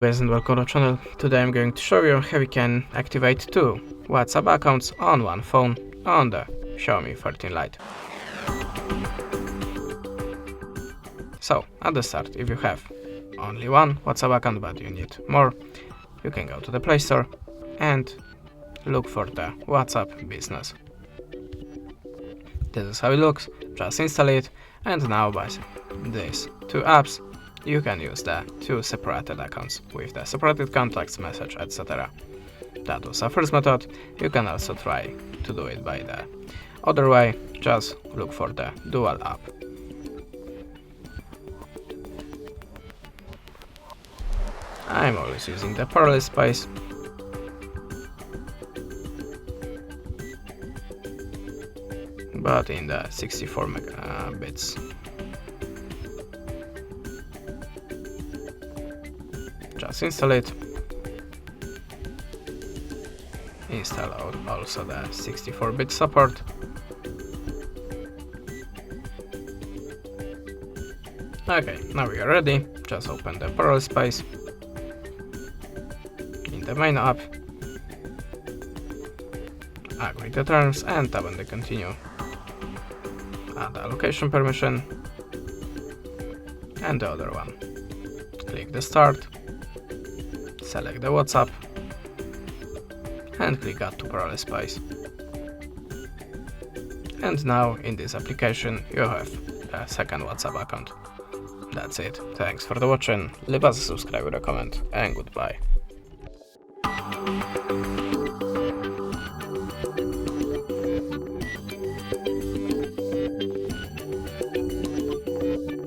Guys, and welcome to the channel. Today I'm going to show you how you can activate two WhatsApp accounts on one phone on the Xiaomi 13 Lite. So at the start, if you have only one WhatsApp account but you need more, you can go to the Play Store and look for the WhatsApp Business. This is how it looks. Just install it, and now by these two apps you can use the two separated accounts with the separated contacts, message, etc. That was our first method. You can also try to do it by the other way. Just look for the dual app. I'm always using the parallel space. But in the 64 bits. Just install it. Install also the 64-bit support. Okay, now we are ready. Just open the parallel space in the main app, agree the terms and tap on the continue. Add the allocation permission and the other one. Click the start, select the WhatsApp and click add to parallel space. And now in this application you have a second WhatsApp account. That's it. Thanks for the watching. Leave us a subscribe with a comment and goodbye.